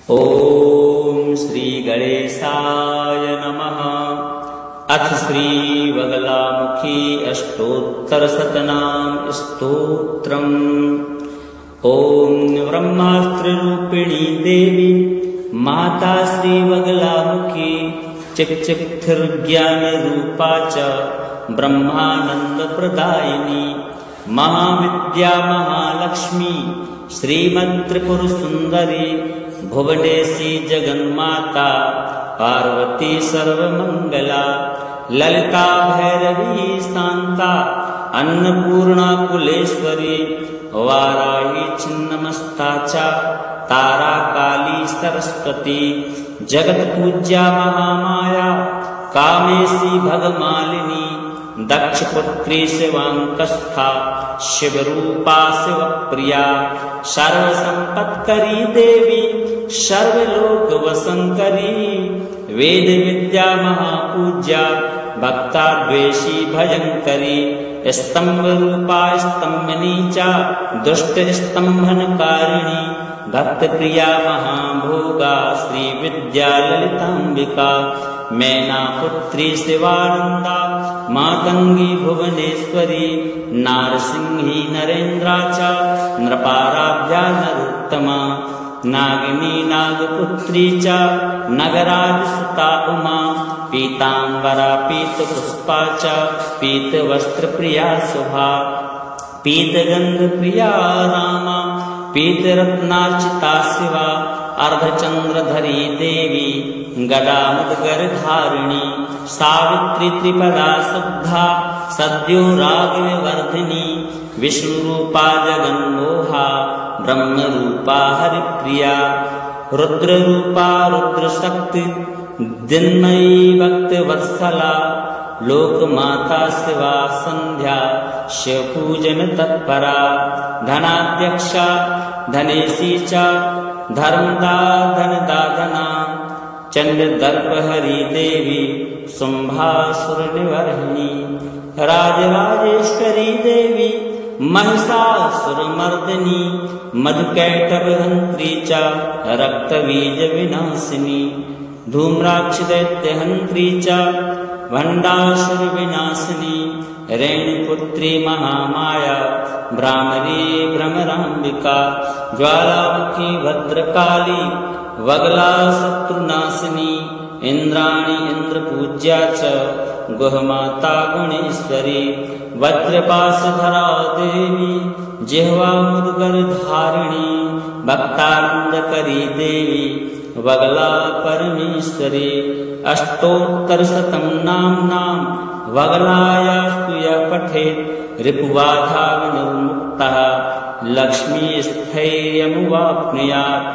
ॐ श्री गणेशाय नमः। अथ श्री वगलामुखी अष्टोत्तरशतनाम स्तोत्रम्। ॐ ब्रह्मास्त्ररूपिणी देवी माता श्री वगलामुखी चिक्चिक्थिर्ज्ञानरूपा च ब्रह्मानन्दप्रदायिनी महाविद्या महालक्ष्मी श्रीमत्त्रिपुरसुन्दरी भुवनेशी जगन्माता पार्वती सर्वमङ्गला ललिता भैरवी शान्ता अन्नपूर्णा कुलेश्वरी वाराही छिन्नमस्ता च तारा काली सरस्वती जगत्पूज्या महामाया कामेशी भगमालिनी दक्षपुत्री शिवांकस्था शिवरूपा शिवप्रिया सर्वसंपत्करी देवी सर्वलोकवशंकरी वेद विद्या महापूज्या भक्ताद्वेषी भयंकरी स्तंभ रूपा स्तंभनी च दुष्ट स्तंभनकारिणी भक्त प्रिया महाभोगा श्री विद्या ललितांबिका मैना पुत्री शिवानंदा मातंगी भुवनेश्वरी नारसिंही नरेंद्रा च नृपाराध्या नरोत्तमा नागिनी नागपुत्री च नगराजसुता उमा पीतांबरा पीतपुष्पा च पीतवस्त्रप्रिया शुभा पीतगंधप्रिया रामा पीतरत्नार्चिता शिवा अर्धचंद्रधरी देवी गदामुदगरधारिणी सावित्री त्रिपदा शुद्धा सद्यो रागविवर्धिनी विष्णुरूपा जगन्मोहा ब्रह्मरूपा हरिप्रिया रुद्ररूपा रुद्रशक्ति दिन्मयी भक्तवत्सला लोकमाता शिवा संध्या शिवपूजन तत्परा धनाध्यक्षा धनेशी च धर्मदा धनदाधना चंद्रदर्पहरी देवी शुंभासुरनिवर्हिणी राजराजेश्वरी देवी महिषासुरमर्दिनी मधुकैटभहंत्री च रक्तबीजविनाशिनी धूम्राक्षदैत्यहंत्री च भण्डासुरविनाशिनी रेणुपुत्री महामाया भ्रामरी भ्रमराम्बिका ज्वालामुखी भद्रकाली वगला शत्रुनाशिनी इंद्राणी इंद्रपूज्या च गुहमाता गुणेश्वरी वज्रपाशधरा देवी जिह्वा मुद्गरधारिणी भक्तानंदकरी देवी वगला परमेश्वरी अष्टोत्तरशतं नाम्नां वगलायास्तु यः पठेत् रिपुबाधा विनिर्मुक्तः लक्ष्मीस्थैर्यमुवाप्नुयात्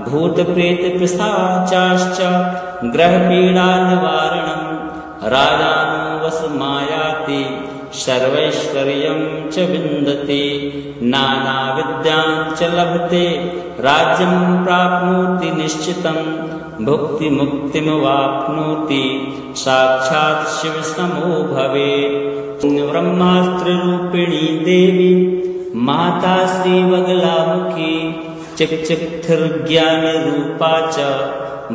भूतप्रेतपिशाचाश्च ग्रहपीडानिवारणं राजानो वशमायाति सर्वैश्वर्यं च विन्दति नानाविद्यां च लभते राज्यं प्राप्नोति निश्चितं भुक्तिमुक्तिमवाप्नोति साक्षात् शिवसमो भवेत्। ब्रह्मास्त्ररूपिणी देवी माता श्री वगलामुखी चिक्चिक्थिर्ज्ञानरूपा च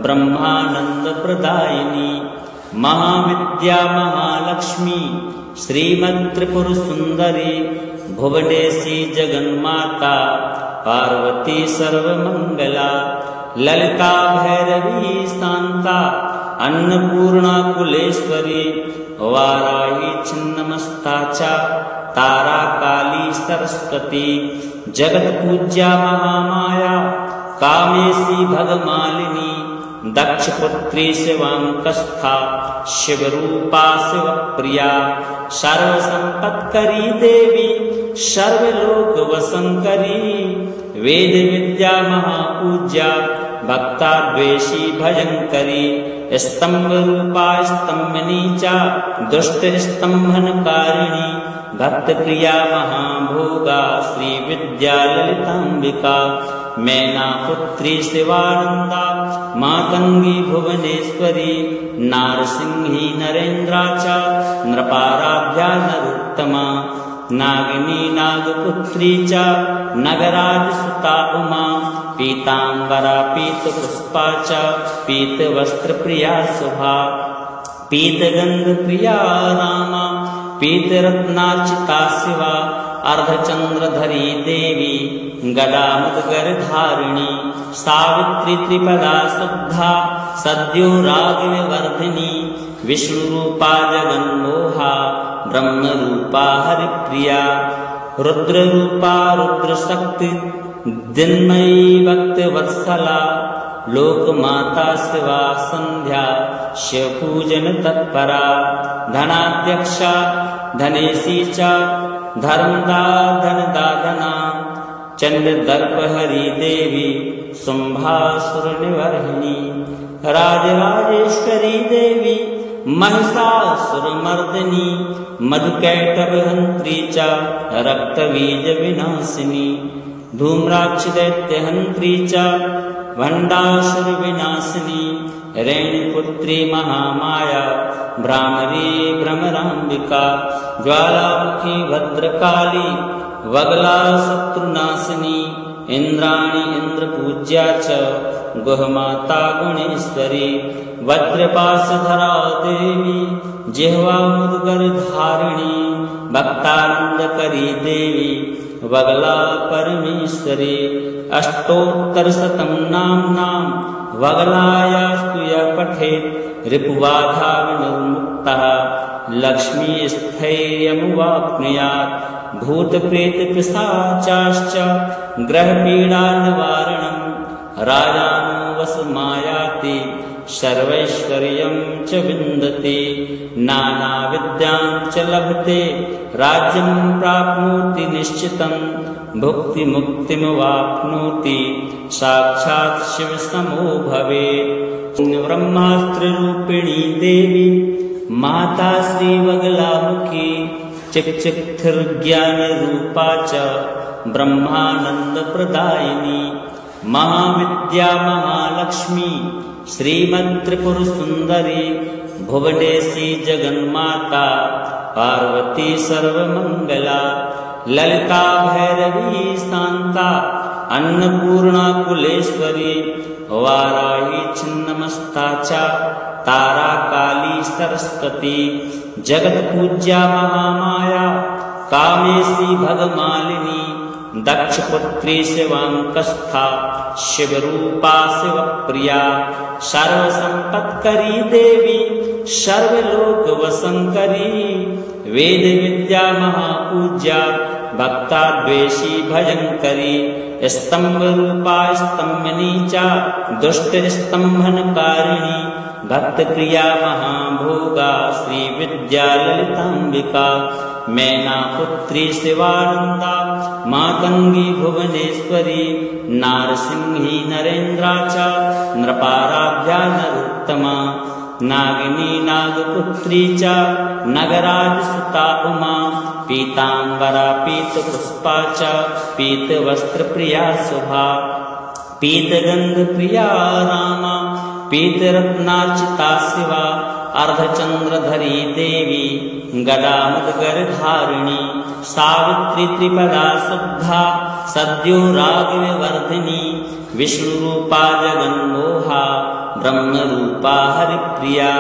ब्रह्मानन्दप्रदायिनी महाविद्या महालक्ष्मी श्रीमत्त्रिपुरसुन्दरी भुवनेशी जगन्माता पार्वती सर्वमङ्गला ललिता भैरवी शान्ता अन्नपूर्णा कुलेश्वरी वाराही छिन्नमस्ता च तारा काली सरस्वती जगत्पूज्या महामाया कामेशी भगमालिनी दक्षपुत्री शिवांकस्था शिवरूपा शिवप्रिया सर्वसंपत्करी देवी सर्वलोकवशंकरी वेद विद्या महापूज्या भक्ताद्वेषी भयंकरी स्तंभ रूपा स्तंभनी च दुष्ट स्तंभनकारिणी भक्त प्रिया महाभोगा श्री विद्या ललितांबिका मैना पुत्री शिवानंदा मातंगी भुवनेश्वरी नारसिंही नरेंद्रा च नृपाराध्या नरोत्तमा नागिनी नागपुत्री च नगराजसुता उमा पीताम्बरा पीतपुष्पा च पीतवस्त्रप्रिया शुभा पीतगन्धप्रिया रामा पीतरत्नार्चिता शिवा अर्धचन्द्रधरी देवी गदामुद्गरधारिणी सावित्री त्रिपदा शुद्धा सद्यो रागविवर्धिनी विष्णुरूपा जगन्मोहा ब्रह्मरूपा हरिप्रिया रुद्ररूपा रुद्रशक्ति दिन्मयी भक्तवत्सला लोकमाता शिवा संध्या शिवपूजन तत्परा धनाध्यक्षा धनेशी च धर्मदा धनदाधना चंद्रदर्पहरी देवी शुंभासुरनिवर्हिणी राजराजेश्वरी देवी महिषासुरमर्दिनी मधुकैटभहन्त्री च रक्तबीजविनाशिनी धूम्राक्षदैत्यहन्त्री च भण्डासुरविनाशिनी रेणुपुत्री महामाया भ्रामरी भ्रमराम्बिका ज्वालामुखी भद्रकाली वगला शत्रुनाशिनी इंद्राणी इंद्रपूज्या च गुहमाता गुणेश्वरी वज्रपाशधरा देवी जिह्वा मुद्गरधारिणी भक्तानंदकरी देवी वगला परमेश्वरी अष्टोत्तरशतं नाम्नां वगलायास्तु यः पठेत् रिपुबाधा विनिर्मुक्तः लक्ष्मीस्थैर्यमुवाप्नुयात् भूतप्रेतपिशाचाश्च ग्रहपीडानिवारणं राजानो वशमायाति सर्वैश्वर्यं च विन्दति नानाविद्यां च लभते राज्यं प्राप्नोति निश्चितं भुक्तिमुक्तिमवाप्नोति साक्षात् शिवसमो भवेत् ब्रह्मास्त्ररूपिणी देवी माता श्रीवगलामुखी चिक्चिक्थिर्ज्ञानरूपा च ब्रह्मानन्दप्रदायिनी महाविद्या महालक्ष्मी श्रीमत्त्रिपुरसुन्दरी भुवनेशी जगन्माता पार्वती सर्वमङ्गला ललिता भैरवी शान्ता अन्नपूर्णा कुलेश्वरी वाराही छिन्नमस्ता च तारा काली सरस्वती जगत्पूज्या महामाया कामेशी भगमालिनी दक्षपुत्री शिवांकस्था शिवरूपा शिवप्रिया सर्वसंपत्करी देवी सर्वलोकवशंकरी वेद विद्या महापूज्या भक्ताद्वेषी भयंकरी स्तंभरूपा स्तंभनी च दुष्टस्तंभनकारिणी भक्तप्रिया महाभोगा श्री विद्या ललितांबिका मैनापुत्री शिवानंदा मातंगी भुवनेश्वरी नारसिंही नरेन्द्रा च नृपाराध्या नरोत्तमा नागिनी नागपुत्री च नगराजसुता उमा पीताम्बरा पीतपुष्पा च पीतवस्त्रप्रिया शुभा पीतगन्धप्रिया रामा पीतरत्नार्चिता शिवा अर्धचन्द्रधरी देवी गदामुद्गरधारिणी सावित्री त्रिपदा शुद्धा सद्यो रागविवर्धिनी विष्णुरूपा जगन्मोहा ब्रह्मरूपा हरिप्रिया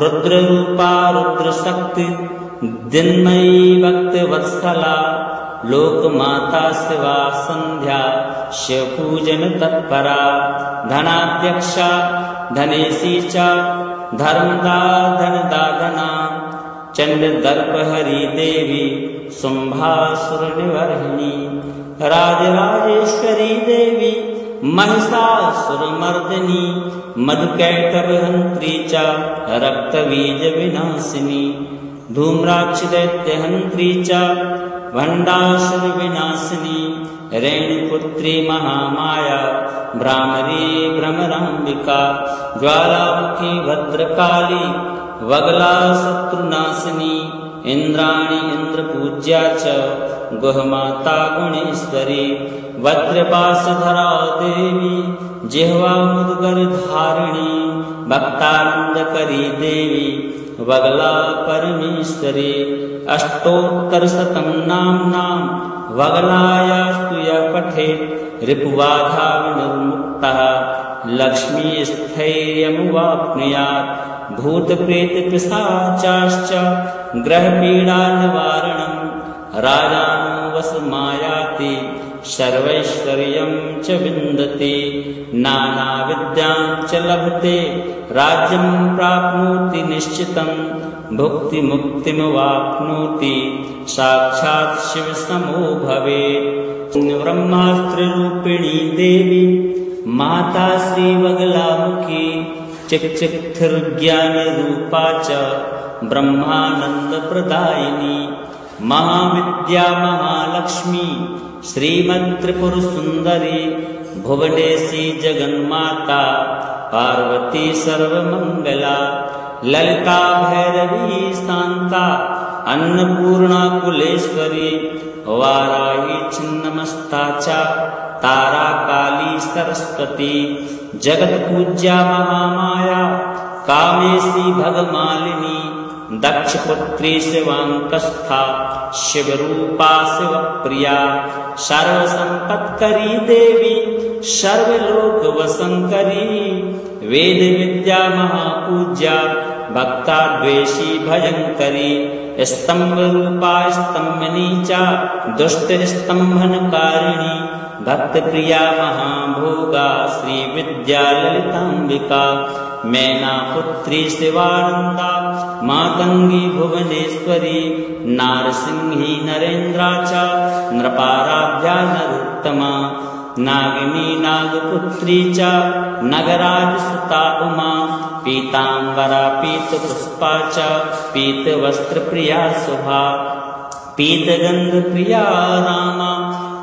रुद्ररूपा रुद्रशक्ति दिन्मयी भक्तवत्सला लोकमाता शिवा संध्या शिवपूजन तत्परा धनाध्यक्षा धनेशी च धर्मदा धनदाधना चंद्रदर्पहरी देवी शुंभासुरनिवर्हिणी राजराजेश्वरी देवी महिषासुरमर्दिनी मधुकैटभहन्त्री च रक्तबीजविनाशिनी धूम्राक्षदैत्यहन्त्री च भण्डासुरविनाशिनी रेणुपुत्री महामाया भ्रामरी भ्रमराम्बिका ज्वालामुखी भद्रकाली वगला शत्रुनाशिनी इंद्राणी इंद्रपूज्या च गुहमाता गुणेश्वरी वज्रपाशधरा देवी जिह्वा मुदगर धारिणी भक्तानंद करी देवी वगला परमेश्वरी अष्टोत्तर शतम नाम वगलायास्तु यः पठेत् रिपुबाधा विनिर्मुक्तः लक्ष्मी स्थैर्यमुवाप्नुयात् भूत प्रेत पिशाचाश्च ग्रह पीडा निवारणं राजानो वशमायाति सर्वैश्वर्यं च विन्दति नाना विद्यां च लभते राज्यं प्राप्नोति निश्चितं भुक्ति मुक्तिमवाप्नोति साक्षात् शिव समो भवेत् ब्रह्मास्त्र रूपिणी देवी माता श्री वगलामुखी चिच्चित्थिर्ज्ञान रूपा च ब्रह्मानंद प्रदायिनी महाविद्या महालक्ष्मी श्रीमत्त्रिपुर सुंदरी भुवनेशी जगन्माता पार्वती सर्वमंगला ललिता भैरवी शांता अन्नपूर्णा कुलेश्वरी वाराही छिन्नमस्ता च तारा काली सरस्वती जगत पूज्या महामाया कामेशी भगमालिनी दक्षपुत्री शिवांकस्था शिवरूपा शिवप्रिया सर्वसंपत्करी देवी सर्वलोक वसंकरी वेद विद्या महापूज्या भक्ता द्वेषी भयंकरी स्तंभ रूपा स्तंभनी च दुष्ट स्तंभनकारिणी भक्त प्रिया महाभोगा श्री विद्या ललितांबिका मैना पुत्री शिवानंदा मातंगी भुवनेश्वरी नारसिंही नरेंद्रा च नृपाराध्या नरोत्तमा नागिनी नागपुत्री च नगराज सुता उमा पीतांबरा पीतपुष्पा च पीतवस्त्रप्रिया शुभा पीतगंधप्रिया रामा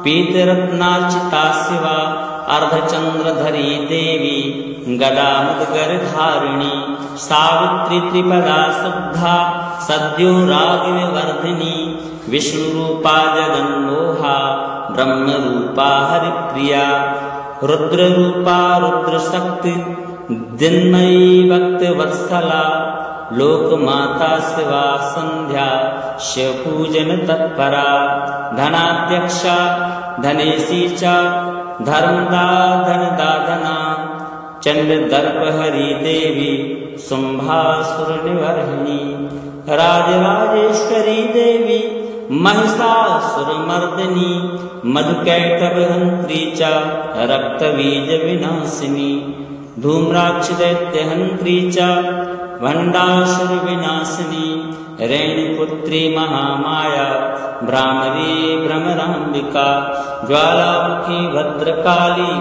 पीतरत्नार्चिता शिवा अर्धचंद्रधरी देवी गदामुदगरधारिणी सावित्री त्रिपदा शुद्धा सद्यो रागविवर्धिनी विष्णुरूपा जगन्मोहा ब्रह्मरूपा हरिप्रिया रुद्ररूपा रुद्रशक्ति दिन्मयी भक्तवत्सला लोकमाता शिवा संध्या शिवपूजन तत्परा धनाध्यक्षा धनेशी च धर्मदा धनदाधना चंद्रदर्पहरी देवी शुंभासुरनिवर्हिणी राजराजेश्वरी देवी महिषासुरमर्दिनी मधुकैटभहंत्री च रक्तबीज विनाशिनी धूम्राक्षदैत्यहंत्री च भंडासुर विनाशिनी रेणुपुत्री महामाया भ्रामरी भ्रमरांबिका ज्वालामुखी भद्रकाली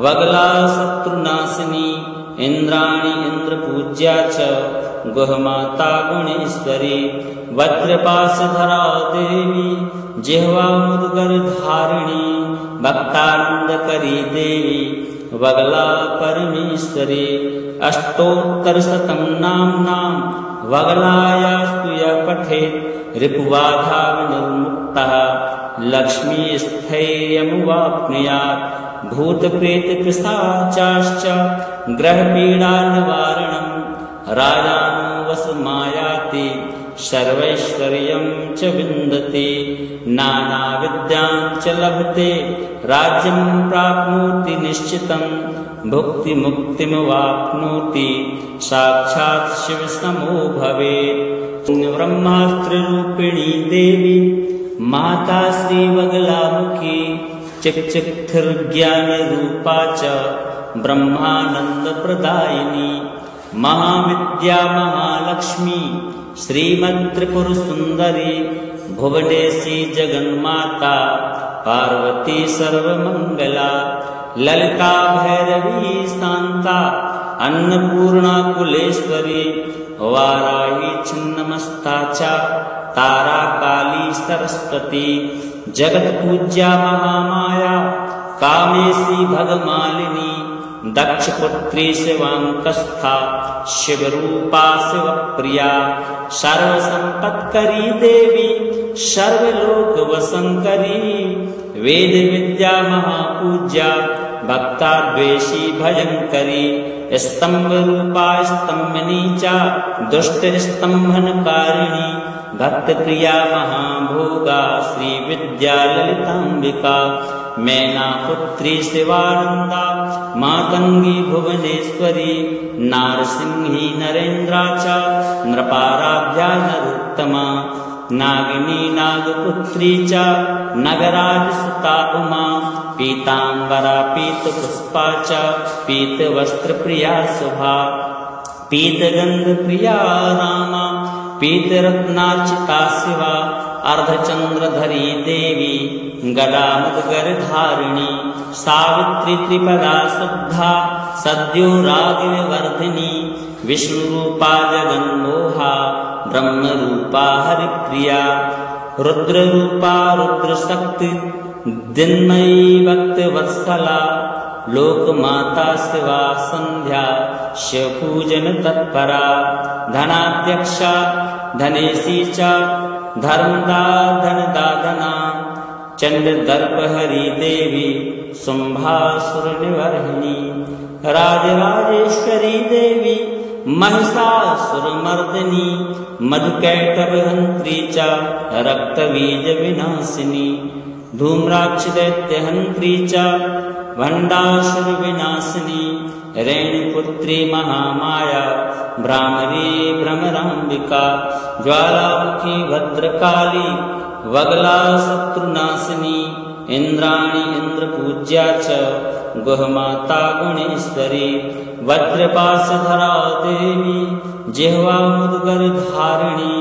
वगला शत्रुनाशिनी इंद्राणी इंद्रपूज्या च गुहमाता गुणेश्वरी वज्रपाशधरा देवी जिह्वा मुदगर धारिणी भक्तानंदकरी देवी वगला परमेश्वरी अष्टोत्तर शतम नाम वगलायास्तु यः पठेत् रिपुबाधा विनिर्मुक्तः लक्ष्मी स्थैर्यमुवाप्नुयात् भूत प्रेत पिशाचाश्च ग्रह पीडा निवारणं राजानो वशमायाति सर्वैश्वर्यं च विन्दति नाना विद्यां च लभते राज्यं प्राप्नोति निश्चितं भुक्ति मुक्तिमवाप्नोति साक्षात् शिव समो भवेत् ब्रह्मास्त्र रूपिणी देवी माता श्री वगलामुखी चिच्चित्थिर्ज्ञान रूपा च ब्रह्मानंद प्रदायिनी महाविद्या महालक्ष्मी श्रीमत्त्रिपुर सुंदरी भुवनेशी जगन्माता पार्वती सर्वमंगला ललिता भैरवी शांता अन्नपूर्णा कुलेश्वरी वाराही छिन्नमस्ता च तारा काली सरस्वती जगत पूज्या महामाया कामेशी भगमालिनी दक्षपुत्री शिवांकस्था शिवरूपा शिवप्रिया सर्वसंपत्करी देवी सर्वलोक वसंकरी वेद विद्या महापूज्या भक्ताद्वेषी भयंकरी स्तंभरूपा स्तंभनी च दुष्टस्तंभनकारिणी भक्तप्रिया महाभोगा श्री विद्या ललितांबिका मैनापुत्री शिवानंदा मातंगी भुवनेश्वरी नारसिंही नरेन्द्रा च नृपाराध्या नरोत्तमा नागिनी नागपुत्री च नगराजसुता उमा पीतांबरा पीतपुष्पा च पीतवस्त्रप्रिया शुभा पीतगंधप्रिया रामा पीतरत्नार्चिता शिवा अर्धचंद्रधरी देवी गदामुदगरधारिणी सावित्री त्रिपदा शुद्धा सद्यो रागविवर्धिनी विष्णुरूपा जगन्मोहा ब्रह्मरूपा हरिप्रिया रुद्ररूपा रुद्रशक्ति दिन्मयी भक्तवत्सला लोकमाता शिवा संध्या शिवपूजन तत्परा धनाध्यक्षा धनेशी च धर्मदा धनदाधना चंडदर्पहरी देवी शुंभासुरनिवर्हिणी राजराजेश्वरी देवी महिषासुरमर्दिनी मधुकैटभहंत्री च रक्तबीजविनाशिनी धूम्राक्षदैत्यहंत्री च भंडासुरविनाशिनी रेणुपुत्री महामाया भ्रामरी भ्रमरांबिका ज्वालामुखी भद्रकाली वगला शत्रुनाशिनी इंद्राणी इंद्रपूज्या च गुहमाता गुणेश्वरी वज्रपाशधरा देवी जिह्वा मुद्गरधारिणी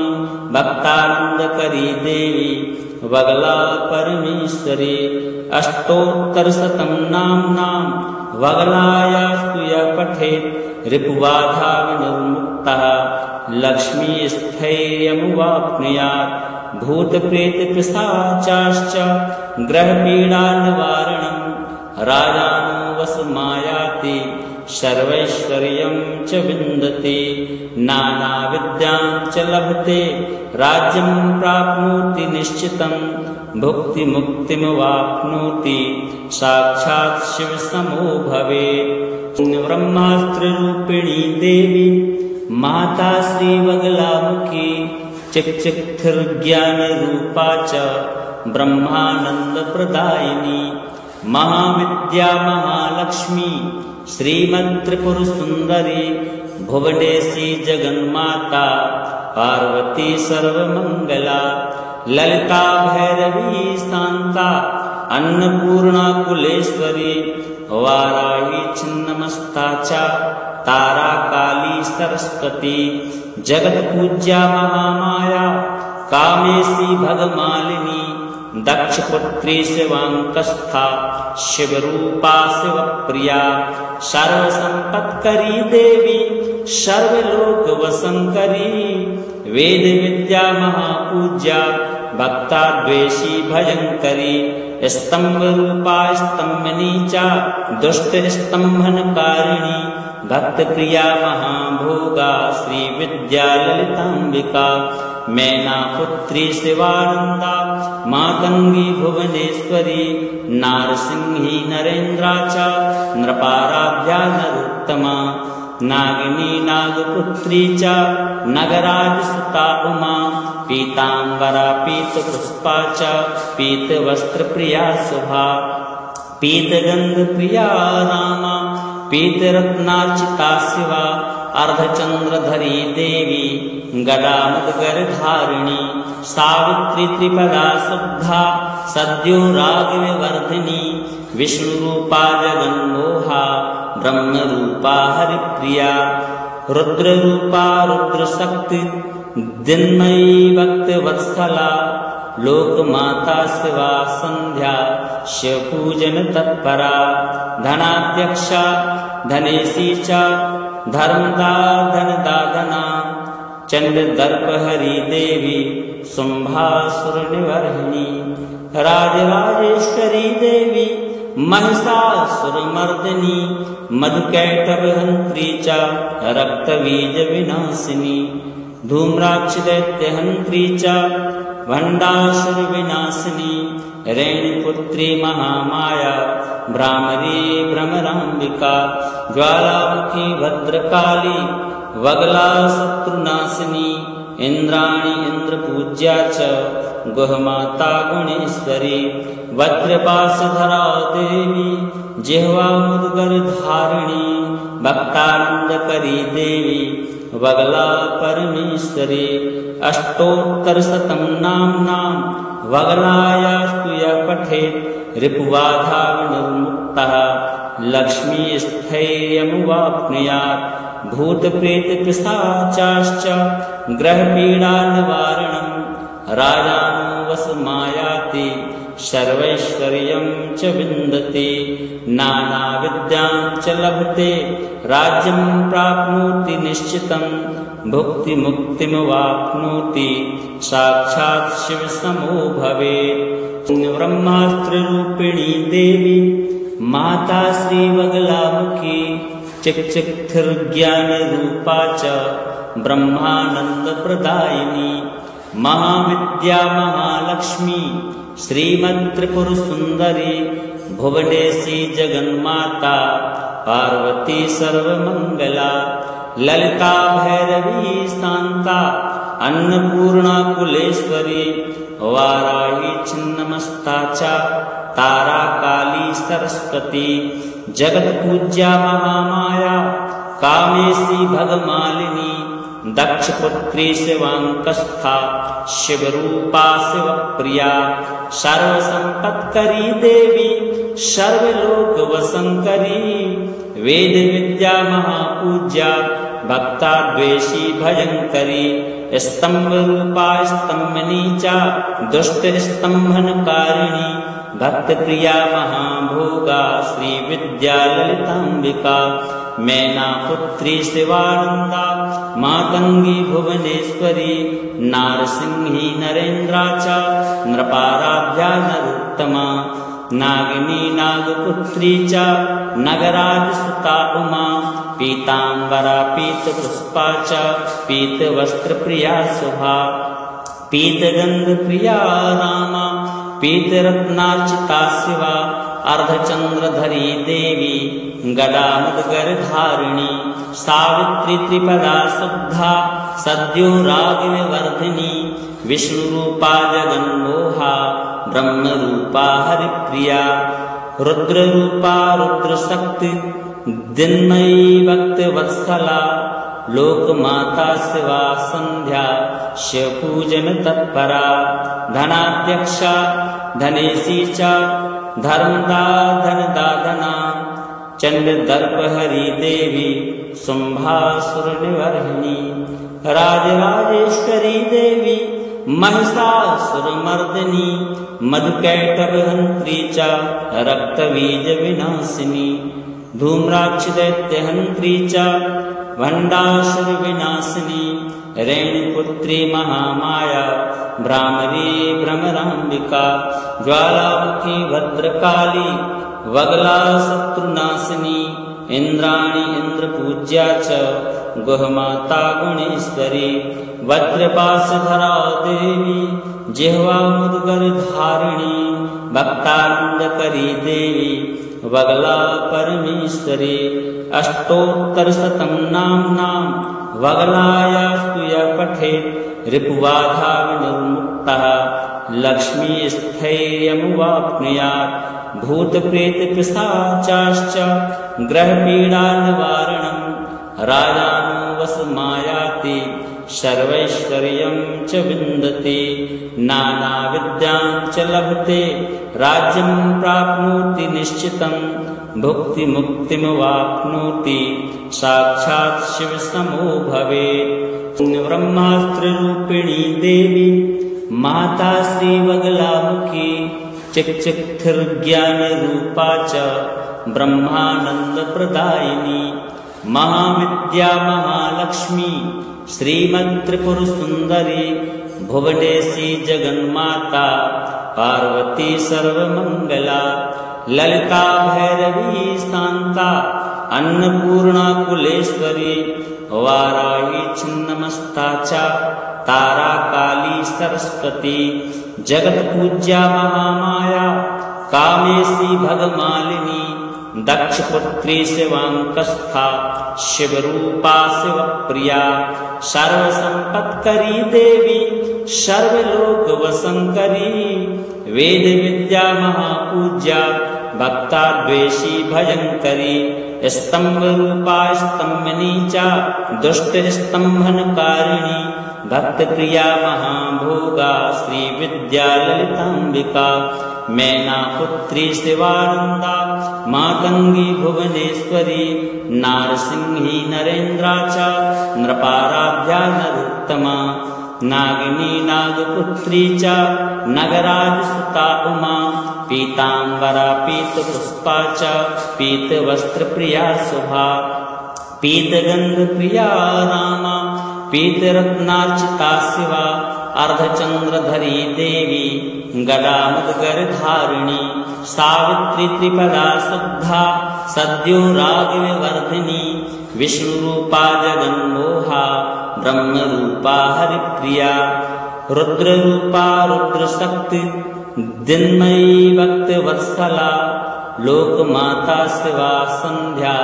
भक्तानंदकरी देवी वगला परमेश्वरी अष्टोत्तरशतं नाम्नां वगलायास्तु यः पठेत् रिपुबाधा विनिर्मुक्तः लक्ष्मीस्थैर्यमुवाप्नुयात् भूतप्रेतपिशाचाश्च ग्रहपीडानिवारणं राजानो वशमायाति सर्वैश्वर्यं च विन्दति नानाविद्यां च लभते राज्यं प्राप्नोति निश्चितं भुक्तिमुक्तिमवाप्नोति साक्षात् शिवसमो भवेत् ब्रह्मास्त्ररूपिणी देवी माता श्रीवगलामुखी चिक्चिक्थिर्ज्ञानरूपा च ब्रह्मानन्दप्रदायिनी महाविद्या महालक्ष्मी श्रीमत्त्रिपुरसुन्दरी भुवनेशी जगन्माता पार्वती सर्वमङ्गला ललिता भैरवी शान्ता अन्नपूर्णा कुलेश्वरी वाराही छिन्नमस्ता च तारा काली सरस्वती जगत्पूज्या महामाया कामेशी भगमालिनी दक्षपुत्री शिवांकस्था शिवरूपा शिवप्रिया सर्वसंपत्करी देवी सर्वलोकवशंकरी वेद विद्या महापूज्या भक्ताद्वेषी भयंकरी स्तंभरूपा स्तंभनी च दुष्टस्तंभनकारिणी भक्तप्रिया महाभोगा श्री विद्या ललितांबिका मैनापुत्री शिवानंदा मातंगी भुवनेश्वरी नारसिंही नरेन्द्रा च नृपाराध्या नरोत्तमा नागिनी नागपुत्री च नगराजसुता उमा पीतांबरा पीतपुष्पा च पीतवस्त्रप्रिया शुभा पीतगंधप्रिया रामा पीतरत्नार्चिता शिवा अर्धचंद्रधरी देवी गदामुदगरधारिणी सावित्री त्रिपदा शुद्धा सद्यो रागविवर्धिनी विष्णुरूपा जगन्मोहा ब्रह्मरूपा हरिप्रिया रुद्ररूपा रुद्रशक्ति दिन्मयी भक्तवत्सला लोकमाता शिवा संध्या शिवपूजन तत्परा धनाध्यक्षा धनेशी च धर्मदा धनदाधना चंडदर्पहरी देवी शुंभासुरनिवर्हिणी राजराजेश्वरी देवी महिषासुरमर्दिनी मधुकैटभहंत्री च रक्तबीजविनाशिनी धूम्राक्षदैत्यहंत्री च भण्डासुरविनाशिनी रेणुपुत्री महामाया भ्रामरी भ्रमराम्बिका ज्वालामुखी भद्रकाली वगला शत्रुनाशिनी इंद्राणी इंद्रपूज्या च गुहमाता गुणेश्वरी वज्रपाशधरा देवी जिह्वा मुद्गर धारिणी भक्तानंदकरी देवी वगला परमेश्वरी अष्टोत्तरशतं नाम्नां वगलायास्तु यः पठेत् रिपुबाधा विनिर्मुक्तः लक्ष्मीस्थैर्यमुवाप्नुयात् भूतप्रेतपिशाचाश्च ग्रहपीडानिवारणं राजानो वशमायाति सर्वैश्वर्यं च विन्दति नानाविद्यां च लभते राज्यं प्राप्नोति निश्चितं भुक्तिमुक्तिमवाप्नोति साक्षात् शिवसमो भवेत्। ब्रह्मास्त्ररूपिणी देवी माता श्रीवगलामुखी चिक्चिक्थिर्ज्ञानरूपा च ब्रह्मानन्दप्रदायिनी महाविद्या महालक्ष्मी श्रीमत्त्रिपुरसुन्दरी भुवनेशी जगन्माता पार्वती सर्वमङ्गला ललिता भैरवी शान्ता अन्नपूर्णा कुलेश्वरी वाराही छिन्नमस्ता च तारा काली सरस्वती जगत्पूज्या महामाया कामेशी भगमालिनी दक्षपुत्री शिवांकस्था शिवरूपा शिवप्रिया सर्वसंपत्करी देवी सर्वलोकवशंकरी वेद विद्या महापूज्या भक्ताद्वेषी भयंकरी स्तंभ रूपा स्तंभनी च दुष्ट स्तंभनकारिणी भक्त प्रिया महाभोगा श्री विद्या ललितांबिका मैना पुत्री शिवानंदा मातंगी भुवनेश्वरी नारसिंही नरेन्द्रा च नृपाराध्या नरोत्तमा नागिनी नागपुत्री च नगराजसुता उमा पीतांबरा पीतपुष्पा च पीतवस्त्रप्रिया शुभा पीतगंधप्रिया रामा पीतरत्नार्चिता शिवा अर्धचंद्रधरी देवी गदामुद्गरधारिणी सावित्री त्रिपदा शुद्धा सद्यो रागविवर्धिनी विष्णुरूपा जगन्मोहा ब्रह्मरूपा हरिप्रिया रुद्ररूपा रुद्रशक्ति दिन्मयी भक्तवत्सला लोकमाता शिवा संध्या शिवपूजन तत्परा धनाध्यक्षा धनेशी च धर्मदा धनदाधना चंडदर्पहरी देवी शुंभासुरनिवर्हिणी राजराजेश्वरी देवी महिषासुरमर्दिनी मधुकैटभहंत्री च रक्तबीजविनाशिनी धूम्राक्षदैत्यहंत्री च भण्डासुरविनाशिनी रेणुपुत्री महामाया भ्रामरी भ्रमराम्बिका ज्वालामुखी भद्रकाली वगला शत्रुनाशिनी इंद्राणी इंद्रपूज्या च गुहमाता गुणेश्वरी वज्रपाशधरा देवी जिह्वा मुद्गर धारिणी भक्तानंदकरी देवी वगला परमेश्वरी अष्टोत्तरशतं नाम्नां वगलायास्तु यः पठेत् रिपुबाधा विनिर्मुक्तः लक्ष्मीस्थैर्यमुवाप्नुयात् भूतप्रेतपिशाचाश्च ग्रहपीडानिवारणं राजानो वशमायाति सर्वैश्वर्यं च विन्दति नानाविद्यां च लभते राज्यं प्राप्नोति निश्चितं भुक्तिमुक्तिमवाप्नोति साक्षात् शिवसमो भवेत्। ब्रह्मास्त्ररूपिणी देवी माता श्रीवगलामुखी चिक्चिक्थिर्ज्ञानरूपा च ब्रह्मानन्दप्रदायिनी महाविद्या महालक्ष्मी श्रीमत्त्रिपुरसुन्दरी भुवनेशी जगन्माता पार्वती सर्वमङ्गला ललिता भैरवी शान्ता अन्नपूर्णा कुलेश्वरी वाराही छिन्नमस्ता च तारा काली सरस्वती जगत पूज्या महामाया कामेशी भगमालिनी दक्ष पुत्री शिवांकस्था शिवरूपा शिवप्रिया सर्वसंपत्करी देवी सर्वलोक वसंकरी वेद विद्या महापूज्या भक्ता द्वेषी भयंकरी स्तंभ रूपा स्तंभनी चा दुष्ट स्तंभनकारिणी भक्त प्रिया महाभोगा श्री विद्या ललितांबिका मैना पुत्री शिवानंदा मातंगी भुवनेश्वरी नारसिंही नरेंद्राचा नृपाराध्या नरोत्तमा नागिनी नागपुत्री चा नगराज सुता उमा पीतांबरा पीत पुष्पा चा पीत वस्त्र प्रिया शुभा पीत गंध प्रिया रामा पीत रत्नार्चिता शिवा अर्धचंद्रधरी देवी गदामुदगर धारिणी सावित्री त्रिपदा शुद्धा सद्यो रागविवर्धिनी विष्णुरूपा जगन्मोहा ब्रह्मरूपा हरिप्रिया रुद्ररूपा रुद्रशक्ति दिन्मयी भक्तवत्सला लोकमाता शिवा संध्या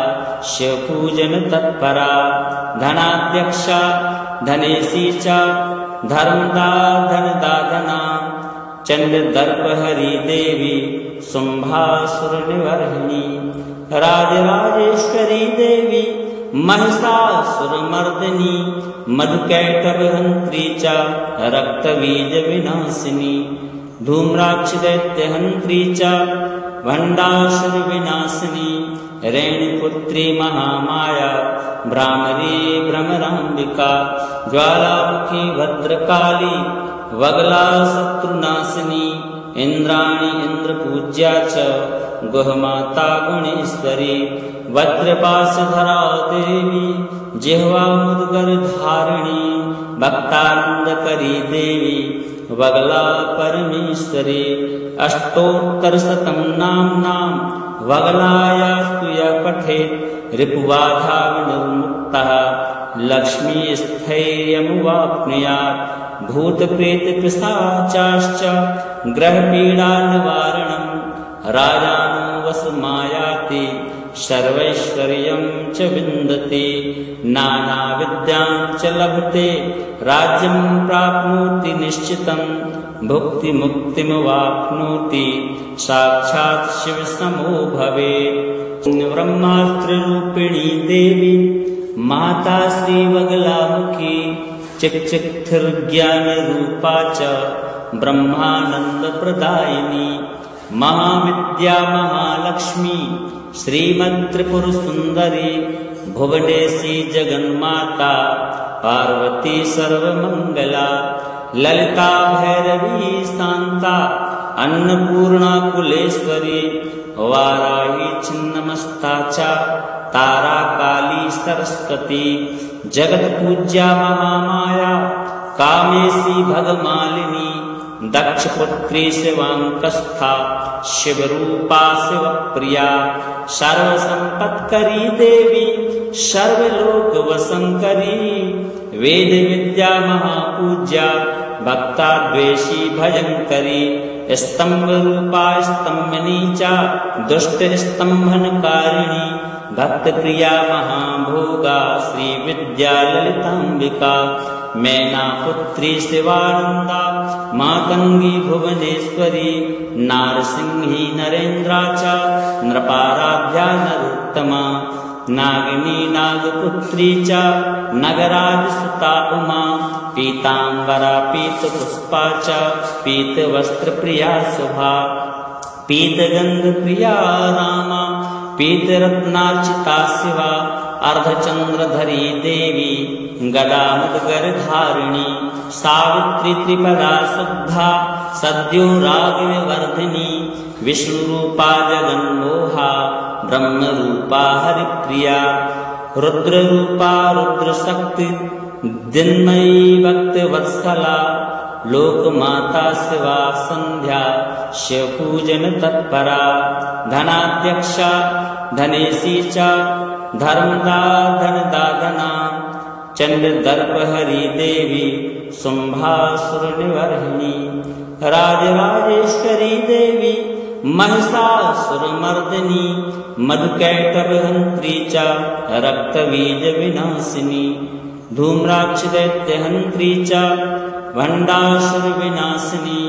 शिवपूजन तत्परा धनाध्यक्षा धनेशी च धर्मदा धनदाधना चंद्रदर्प हरि देवी शुंभासुर निवर्हिणी राजराजेश्वरी देवी महिषासुरमर्दिनी मधुकैटभहंत्री च रक्तबीज विनाशिनी धूम्राक्ष दैत्यहंत्री च भंडासुर विनाशिनी रेणुपुत्री महामाया भ्रामरी भ्रमरांबिका ज्वालामुखी भद्रकाली वगला शत्रुनाशिनी इंद्राणी इंद्रपूज्या च गुहमाता गुणेश्वरी वज्रपाशधरा देवी जिह्वा मुद्गर धारिणी भक्तानंदकरी देवी वगला परमेश्वरी अष्टोत्तरशतं नाम्नां वगलायास्तु यः पठेत् रिपुबाधा विनिर्मुक्तः लक्ष्मीस्थैर्यमुवाप्नुयात् भूतप्रेतपिशाचाश्च ग्रहपीडानिवारणं राजानो वशमायाति सर्वैश्वर्यं च विन्दति नानाविद्यां च लभते राज्यं प्राप्नोति निश्चितं भुक्तिमुक्तिमवाप्नोति साक्षात् शिवसमो भवेत् ब्रह्मास्त्ररूपिणी देवी माता श्रीवगलामुखी चिच्चित्थिर्ज्ञानरूपा च ब्रह्मानन्दप्रदायिनी महाविद्या महालक्ष्मी श्रीमत्त्रिपुरसुन्दरी भुवनेशी जगन्माता पार्वती सर्वमङ्गला ललिता भैरवी शान्ता अन्नपूर्णा कुलेश्वरी वाराही छिन्नमस्ता च तारा काली सरस्वती जगत पूज्या महामाया कामेशी भगमालिनी दक्ष पुत्री शिवांकस्था शिवरूपा शिवप्रिया सर्वसंपत्करी देवी सर्वलोक वसंकरी वेद विद्या महापूज्या भक्ता द्वेषी भयंकरी स्तंभ रूपा स्तंभनी चा दुष्ट स्तंभनकारिणी भक्त प्रिया महाभोगा श्री विद्या ललितांबिका मैना पुत्री शिवानंदा मातंगी भुवनेश्वरी नारसिंही नरेंद्राचा नृपाराध्या नरोत्तमा नागिनी नागपुत्री च नगराज सुता उमा पीतांबरा पीत पुष्पा च पीत वस्त्र प्रिया शुभा पीत गंध प्रिया रामा पीत रत्नार्चिता शिवा अर्धचंद्रधरी देवी गदामुदगर धारिणी सावित्री त्रिपदा शुद्धा सद्यो रागविवर्धिनी विष्णुरूपा जगन्मोहा ब्रह्मरूपा हरिप्रिया रुद्ररूपा रुद्रशक्ति दिन्मयी भक्तवत्सला लोकमाता शिवा संध्या शिवपूजन तत्परा धनाध्यक्षा धनेशी च धर्मदा धनदाधना चंद्रदर्पहरी देवी शुंभासुर निवर्हिणी राजराजेश्वरी देवी महिषासुरमर्दिनी मधुकैटभहंत्री च रक्तबीज विनाशिनी धूम्राक्ष दैत्यहंत्री च भंडासुर विनाशिनी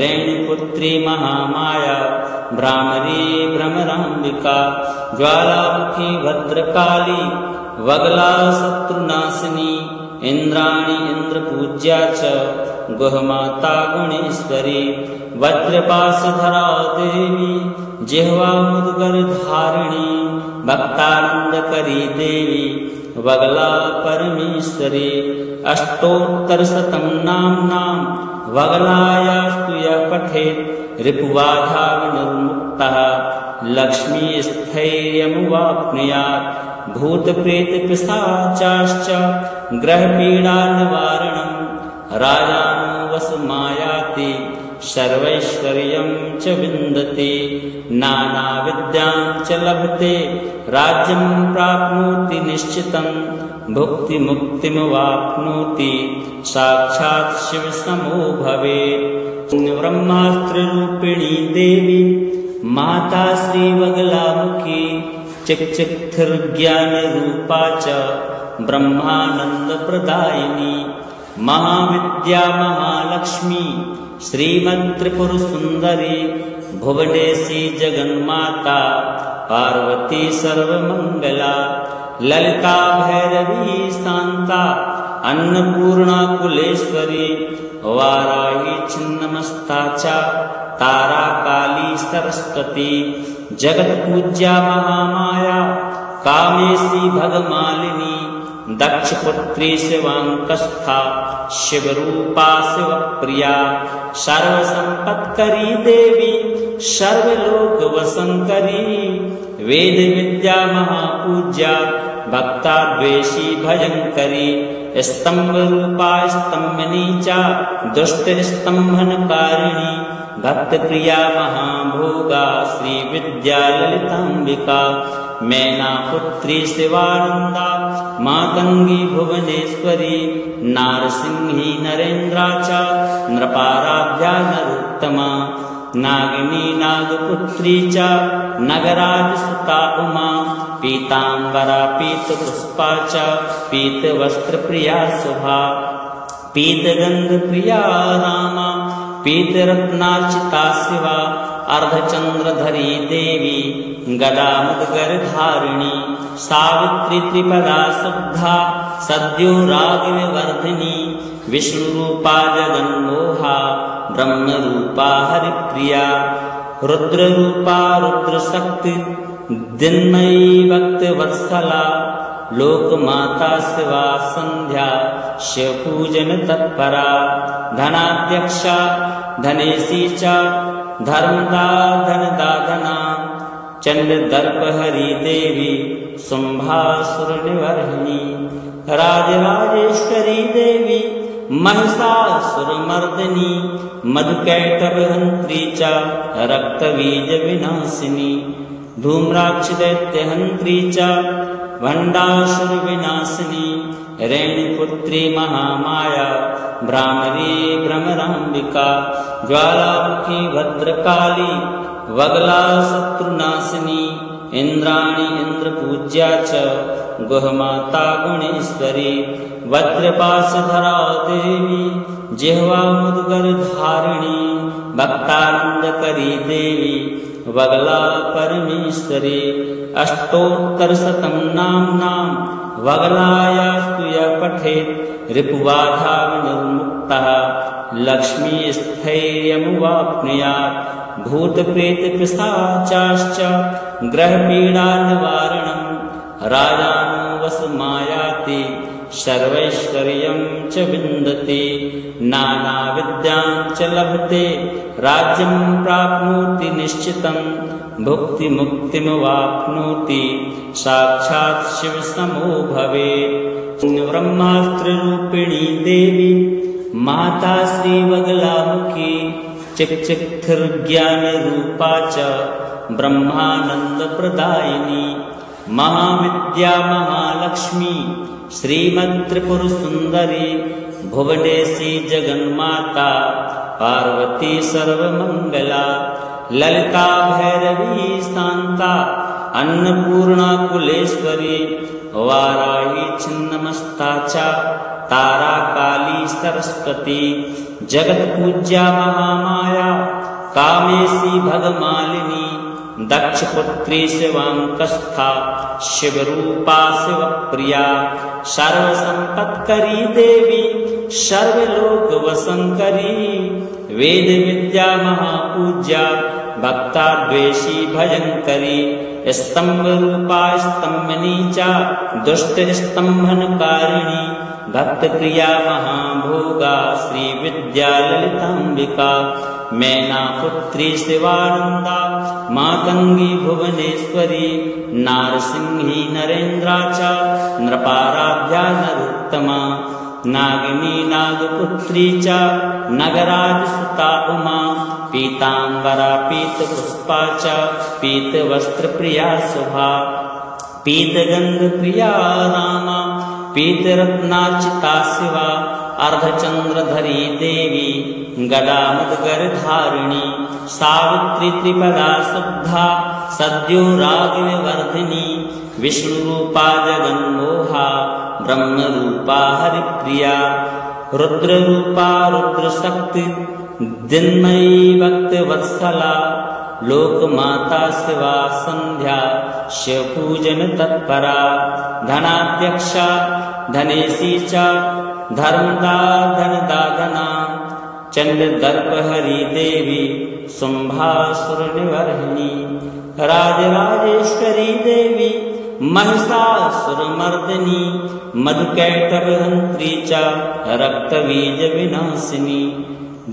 रेणुपुत्री महामाया भ्रामरी भ्रमरांबिका ज्वालामुखी भद्रकाली वगला शत्रुनाशिनी इंद्राणी इंद्रपूज्या च गुहमाता गुणेश्वरी वज्रपाशधरा देवी जिह्वा मुद्गर धारिणी भक्तानंदकरी देवी वगला परमेश्वरी अष्टोत्तरशतं नाम्नां वगलायास्तु यः पठेत् रिपुबाधा विनिर्मुक्तः लक्ष्मीस्थैर्यमुवाप्नुयात् भूतप्रेतपिशाचाश्च ग्रहपीडानिवारणं राजानुवशमायाति सर्वैश्वर्यं च विन्दते नानाविद्यां च लभते राज्यं प्राप्नोति निश्चितं भुक्तिमुक्तिमवाप्नोति साक्षात् शिवसमो भवेत् ब्रह्मास्त्ररूपिणी देवी माता श्रीवगलामुखी चिक्चिक्थिर्ज्ञानरूपा च ब्रह्मानन्दप्रदायिनी महाविद्या महालक्ष्मी श्रीमत्त्रिपुरसुन्दरी भुवनेशी जगन्माता पार्वती सर्वमङ्गला ललिता भैरवी शान्ता अन्नपूर्णा कुलेश्वरी वाराही छिन्नमस्ता च तारा काली सरस्वती जगत्पूज्या महामाया कामेशी भगमालिनी दक्षपुत्री शिवांकस्था शिवरूपा शिवप्रिया सर्वसंपत्करी देवी सर्वलोकवशंकरी वेद विद्या महापूज्या भक्ताद्वेषी भजंकरी स्तंभ रूपा स्तंभनी च दुष्ट स्तंभनकारिणी भक्त प्रिया महाभोगा श्री विद्या ललितांबिका मैना पुत्री शिवानंदा मातंगी भुवनेश्वरी नारसिंही नरेन्द्रा च नृपाराध्या नरोत्तमा नागिनी नागपुत्री च नगराजसुता उमा पीतांबरा पीतपुष्पा च पीतवस्त्रप्रिया शुभा पीतगंधप्रिया रामा पीतरत्नार्चिता शिवा अर्धचंद्रधरी देवी गदामुद्गरधारिणी सावित्री त्रिपदा शुद्धा सद्यो रागविवर्धिनी विष्णुरूपा जगन्मोहा ब्रह्मरूपा हरिप्रिया रुद्ररूपा रुद्रशक्ति दिन्मयी भक्तवत्सला लोकमाता शिवा संध्या शिवपूजन तत्परा धनाध्यक्षा धनेशी च धर्मदा धनदाधना चंद्रदर्पहरी देवी शुंभासुर निवर्हिणी राजराजेश्वरी देवी महिषासुरमर्दिनी मधुकैटभहंत्री च रक्तबीज विनाशिनी धूम्राक्ष दैत्यहंत्री च भंडासुर विनाशिनी रेणुपुत्री महामाया भ्रामरी भ्रमरांबिका ज्वालामुखी भद्रकाली वगला शत्रुनाशिनी इंद्राणी इंद्रपूज्या च गुहमाता गुणेश्वरी वज्रपाशधरा देवी जिह्वा मुद्गर धारिणी भक्तानंदकरी देवी वगला परमेश्वरी अष्टोत्तरशतं नाम्नां वगलायास्तु यः पठेत् रिपुबाधा विनिर्मुक्तः लक्ष्मीस्थैर्यमुवाप्नुयात् भूतप्रेतपिशाचाश्च ग्रहपीडानिवारणं राजानुवशमायाति सर्वैश्वर्यं च विन्दते नानाविद्यां च लभते राज्यं प्राप्नोति निश्चितं भुक्तिमुक्तिमवाप्नोति साक्षात् शिवसमो भवेत् ब्रह्मास्त्ररूपिणी देवी माता श्रीवगलामुखी चिक्चिक्थिर्ज्ञानरूपा च ब्रह्मानन्दप्रदायिनी महाविद्या महालक्ष्मी श्रीमत्त्रिपुरसुन्दरी भुवनेशी जगन्माता पार्वती सर्वमङ्गला ललिता भैरवी शान्ता अन्नपूर्णा कुलेश्वरी वाराही छिन्नमस्ता च तारा काली सरस्वती जगत्पूज्या महामाया कामेशी भगमालिनी दक्षपुत्री शिवांकस्था शिवरूपा शिवप्रिया सर्वसंपत्करी देवी सर्वलोकवशंकरी वेद विद्या महापूज्या भक्ताद्वेषी भयंकरी स्तंभ रूपा स्तंभनी च दुष्ट स्तंभनकारिणी भक्त प्रिया महाभोगा श्री विद्या ललितांबिका मैना पुत्री शिवानंदा मातंगी भुवनेश्वरी नारसिंही नरेंद्रा च नृपाराध्या नरोत्तमा नागिनी नागपुत्री च नगराज सुता उमा पीतांबरा पीतपुष्पा च पीतवस्त्रप्रिया शुभा पीतगंधप्रिया रामा पीतरत्नार्चिता शिवा अर्धचंद्रधरी देवी गदामुद्गरधारिणी सावित्री त्रिपदा शुद्धा सद्यो रागविवर्धिनी विष्णुरूपा जगन्मोहा ब्रह्मरूपा हरिप्रिया रुद्ररूपा रुद्रशक्ति दिन्मयी भक्तवत्सला लोकमाता शिवा संध्या शिवपूजन तत्परा धनाध्यक्षा धनेशी च धर्मदा धनदाधना चंद्रदर्पहरी देवी शुंभासुरनिवर्हिनी राजराजेश्वरी देवी महिषासुरमर्दिनी मधुकैटभहंत्री च रक्तबीजविनाशिनी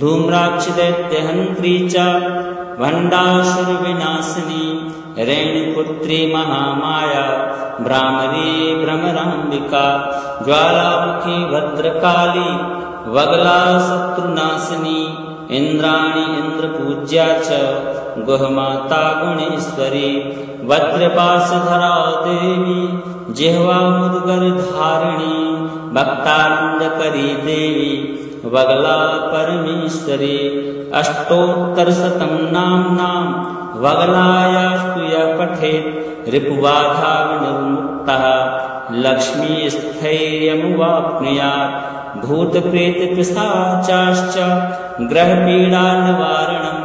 धूम्राक्षदैत्यहंत्री च भण्डासुरविनाशिनी रेणुपुत्री महामाया भ्रामरी भ्रमराम्बिका ज्वालामुखी भद्रकाली वगला शत्रुनाशिनी इंद्राणी इंद्रपूज्या च गुहमाता गुणेश्वरी वज्रपाशधरा देवी जिह्वा मुद्गरधारिणी भक्तानंदकरी देवी वगला परमेश्वरी अष्टोत्तरशतं नाम्नां वगलायास्तु यः पठेत् रिपुबाधा विनिर्मुक्तः लक्ष्मीस्थैर्यमुवाप्नुयात् भूतप्रेतपिशाचाश्च ग्रहपीडानिवारणं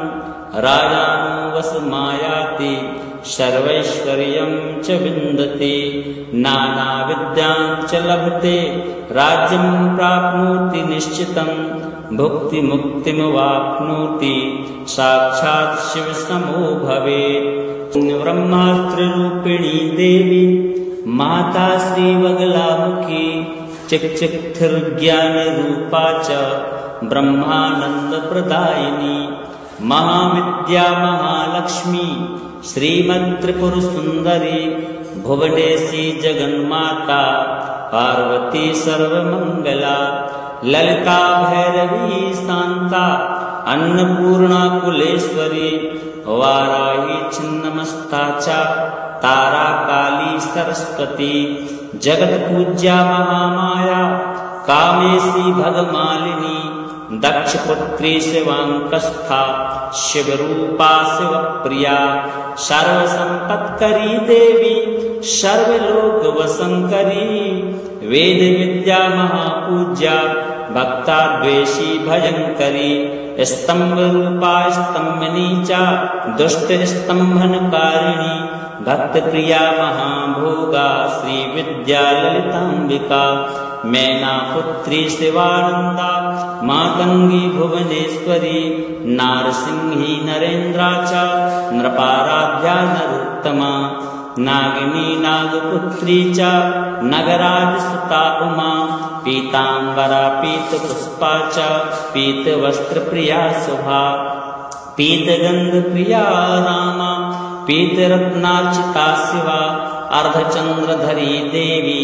राजानुवशमायाति सर्वैश्वर्यं च विन्दते नानाविद्यां च लभते राज्यं प्राप्नोति निश्चितं भुक्तिमुक्तिमवाप्नोति साक्षात् शिवसमो भवेत् ब्रह्मास्त्ररूपिणी देवी माता श्रीवगलामुखी चिक्चिक्थिर्ज्ञानरूपा च ब्रह्मानन्दप्रदायिनी महाविद्या महालक्ष्मी श्रीमत्त्रिपुरसुन्दरी भुवनेशी जगन्माता पार्वती सर्वमङ्गला ललिता भैरवी शान्ता अन्नपूर्णा कुलेश्वरी वाराही छिन्नमस्ता च तारा काली सरस्वती जगत्पूज्या महामाया कामेशी भगमालिनी दक्षपुत्री शिवांकस्था शिवरूपा शिवप्रिया सर्वसंपत्करी देवी सर्वलोकवशंकरी वेद विद्या महापूज्या भक्ताद्वेषी भयंकरी स्तंभ रूपा स्तंभनी च दुष्ट स्तंभनकारिणी भक्त प्रिया महाभोगा श्री विद्या ललितांबिका मैना पुत्री शिवानंदा मातंगी भुवनेश्वरी नारसिंही नरेंद्रा च नृपाराध्या नरोत्तमा नागिनी नागपुत्री च नगराज सुता उमा पीतांबरा पीतपुष्पा च पीतवस्त्रप्रिया शुभा पीतगंधप्रिया रामा पीतरत्नार्चिता शिवा अर्धचंद्रधरी देवी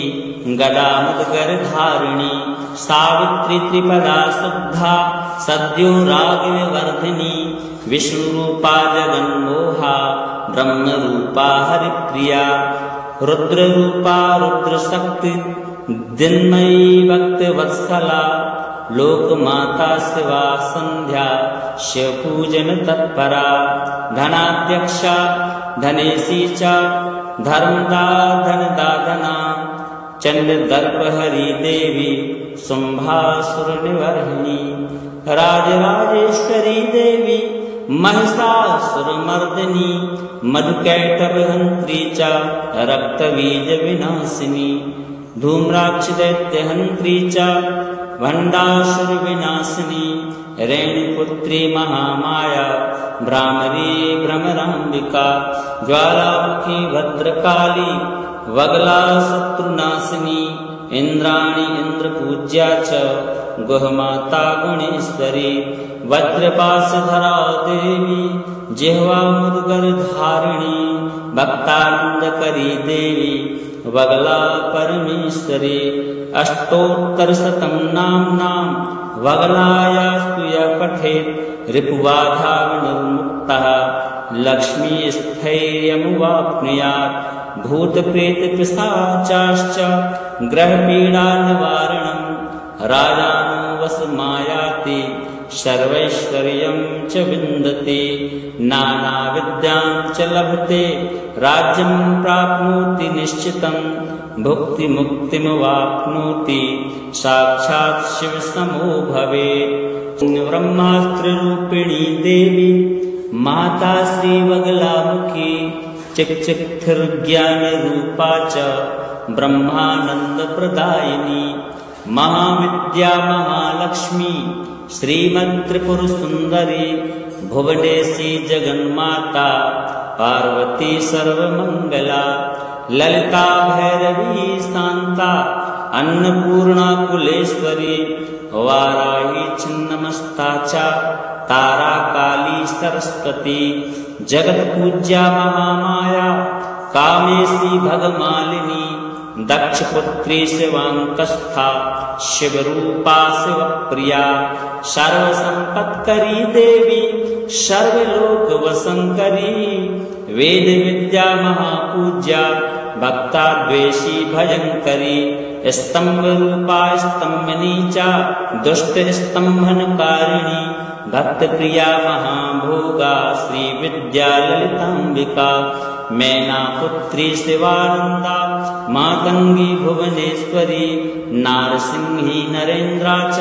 गदामुद्गरधारिणी सावित्री त्रिपदा शुद्धा सद्यो रागविवर्धिनी विष्णुरूपा जगन्मोहा ब्रह्मरूपा हरिप्रिया रुद्ररूपा रुद्रशक्ति दिन्मयी भक्तवत्सला लोकमाता शिवा संध्या शिवपूजन तत्परा धनाध्यक्षा धनेशी च धर्मदा धनदाधना चंडदर्पहरी देवी शुंभासुरनिवर्हिणी राजराजेश्वरी देवी महिषासुरमर्दिनी मधुकैटभहन्त्री च रक्तबीजविनाशिनी धूम्राक्षदैत्यहन्त्री च भण्डासुरविनाशिनी रेणुपुत्री महामाया भ्रामरी भ्रमराम्बिका ज्वालामुखी भद्रकाली वगला शत्रुनाशिनी इंद्राणी इंद्रपूज्या च गुहमाता गुणेश्वरी वज्रपाशधरा देवी जिह्वा मुद्गरधारिणी भक्तानंदकरी देवी वगला परमेश्वरी अष्टोत्तरशतं नाम्नां वगलायास्तु यः पठेत् रिपुबाधा विनिर्मुक्तः लक्ष्मीस्थैर्यमुवाप्नुयात् भूतप्रेतपिशाचाश्च ग्रहपीडानिवारणं राजानुवशमायाति सर्वैश्वर्यं च विन्दति नानाविद्यां च लभते राज्यं प्राप्नोति निश्चितं भुक्तिमुक्तिमवाप्नोति साक्षात् शिवसमो भवेत् ब्रह्मास्त्ररूपिणी देवी माता श्रीवगलामुखी चिक्चिक्थिर्ज्ञानरूपा च ब्रह्मानन्दप्रदायिनी महाविद्या महालक्ष्मी श्रीमत्त्रिपुरसुन्दरी भुवनेशी जगन्माता पार्वती सर्वमङ्गला ललिता भैरवी शान्ता अन्नपूर्णा कुलेश्वरी वाराही छिन्नमस्ता च तारा काली सरस्वती जगत्पूज्या महामाया कामेशी भगमालिनी दक्षपुत्री शिवांकस्था शिवरूपा शिवप्रिया सर्वसंपत्करी देवी सर्वलोकवशंकरी वेद विद्या महापूज्या भक्ताद्वेषी भयंकरी स्तंभरूपा स्तंभनी च दुष्ट स्तंभनकारिणी भक्तप्रिया महाभोगा श्रीविद्या ललितांबिका मैनापुत्री शिवानंदा मातंगी भुवनेश्वरी नारसिंही नरेन्द्रा च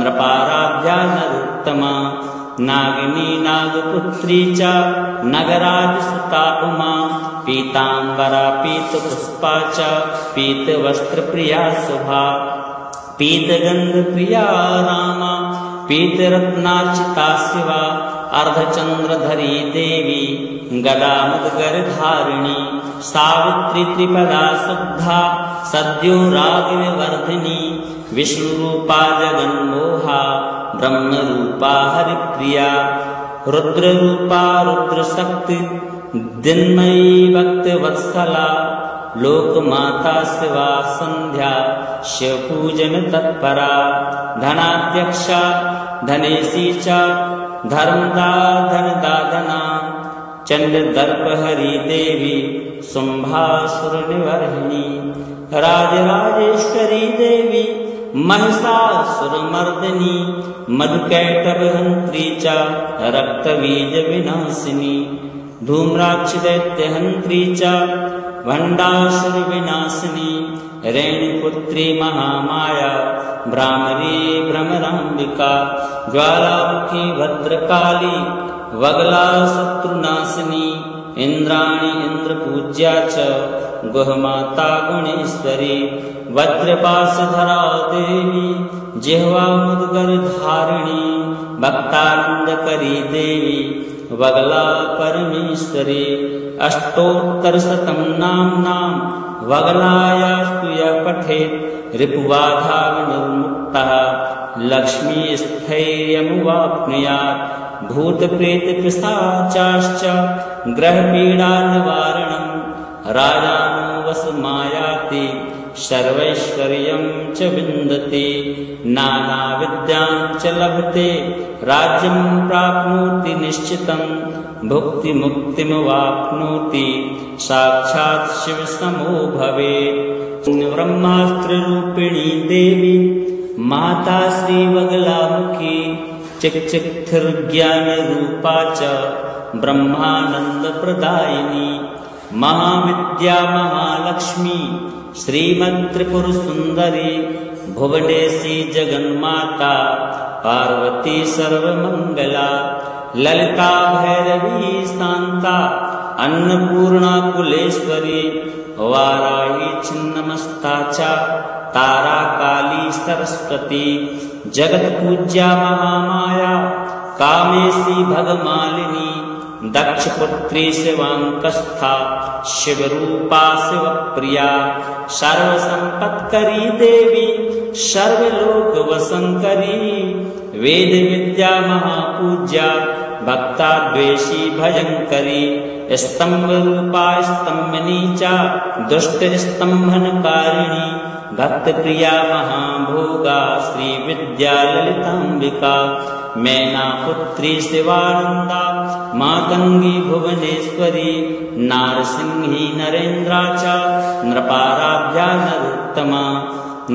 नृपाराध्या नरोत्तमा नागिनी नागपुत्री च नगराजसुता उमा पीतांबरा पीतपुष्पा च पीतवस्त्रप्रिया शुभा पीतगंधप्रिया रामा पीतरत्नार्चिता शिवा अर्धचंद्रधरी देवी गदामुद्गरधारिणी सावित्री त्रिपदा शुद्धा सद्यो रागविवर्धिनी विष्णुरूपा जगन्मोहा ब्रह्मरूपा हरिप्रिया रुद्ररूपा रुद्रशक्ति दिन्मयी भक्तवत्सला लोकमाता शिवा संध्या शिवपूजन तत्परा धनाध्यक्षा धनेशी च धर्मदा धनदाधना चंडदर्पहरी देवी शुंभासुरनिवर्हिणी राजराजेश्वरी देवी महिषासुरमर्दिनी मधुकैटभहन्त्री च रक्तबीजविनाशिनी धूम्राक्षदैत्यहन्त्री च भण्डासुरविनाशिनी रेणुपुत्री महामाया भ्रामरी भ्रमराम्बिका ज्वालामुखी भद्रकाली वगला शत्रुनाशिनी इंद्राणी इंद्रपूज्या च गुहमाता गुणेश्वरी वज्रपाशधरा देवी जिह्वा मुद्गरधारिणी भक्तानंदकरी देवी वगला परमेश्वरी अष्टोत्तरशतं नाम्नां वगलायास्तु यः पठेत् रिपुबाधा विनिर्मुक्तः लक्ष्मीस्थैर्यमुवाप्नुयात् भूतप्रेतपिशाचाश्च ग्रहपीडानिवारणं राजानुवशमायाति सर्वैश्वर्यं च विन्दति नानाविद्यां च लभते राज्यं प्राप्नोति निश्चितं भुक्तिमुक्तिमवाप्नोति साक्षात् शिवसमो भवेत्। ब्रह्मास्त्ररूपिणी देवी माता श्रीवगलामुखी चिक्चिक्थिर्ज्ञानरूपा च ब्रह्मानन्दप्रदायिनी महाविद्या महालक्ष्मी श्रीमत्त्रिपुरसुन्दरी भुवनेशी जगन्माता पार्वती सर्वमङ्गला ललिता भैरवी शान्ता अन्नपूर्णा कुलेश्वरी वाराही छिन्नमस्ता च तारा काली सरस्वती जगत्पूज्या महामाया कामेशी भगमालिनी दक्षपुत्री शिवाङ्कस्था शिवरूपा शिवप्रिया सर्वसम्पत्करी देवी सर्वलोकवशङ्करी वेदविद्या महापूज्या भक्ताद्वेषी भयङ्करी स्तम्भरूपा स्तम्भनी च दुष्टस्तम्भनकारिणी भक्तप्रिया महाभोगा श्रीविद्या ललिताम्बिका मैनापुत्री शिवानन्दा मातङ्गी भुवनेश्वरी नारसिंही नरेन्द्रा च नृपाराध्या नरोत्तमा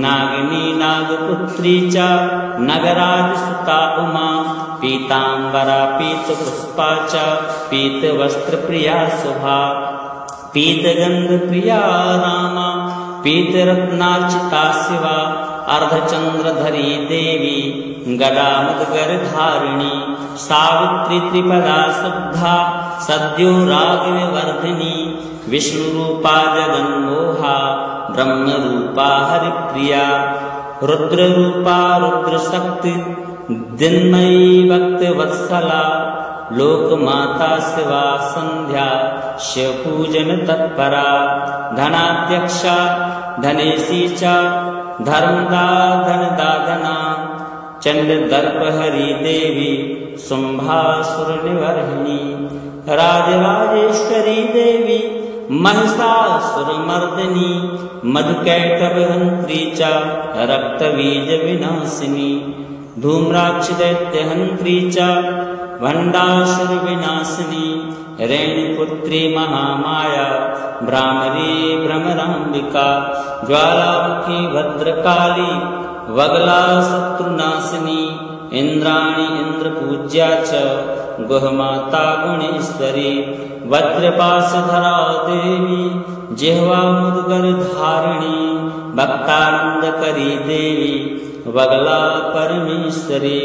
नागिनी नागपुत्री च नगराजसुता उमा पीताम्बरा पीतपुष्पा च पीतवस्त्रप्रिया शुभा पीतगन्धप्रिया रामा पीतरत्नार्चिता शिवा अर्धचन्द्रधरी देवी गदामदगरधारिणी सावित्री त्रिपदा शुद्धा सद्यो रागविवर्धिनी विष्णुरूपा जगन्मोहा ब्रह्मरूपा हरिप्रिया रुद्ररूपा रुद्रशक्ति दिन्मयी भक्तवत्सला लोकमाता शिवा संध्या शिवपूजन तत्परा धनाध्यक्षा धनेशी च धर्मदा धनदाधना चण्डदर्पहरी देवी शुम्भासुरनिवर्हिणी राजराजेश्वरी देवी महिषासुरमर्दिनी मधुकैटभहन्त्री च रक्तबीजविनाशिनी धूम्राक्षदैत्यहन्त्री च भण्डासुरविनाशिनी रेणुपुत्री महामाया भ्रामरी भ्रमराम्बिका ज्वालामुखी भद्रकाली वगला शत्रुनाशिनी इंद्राणी इंद्रपूज्या च गुहमाता गुणेश्वरी वज्रपाशधरा देवी जिह्वा मुद्गरधारिणी भक्तानन्दकरी देवी वगला परमेश्वरी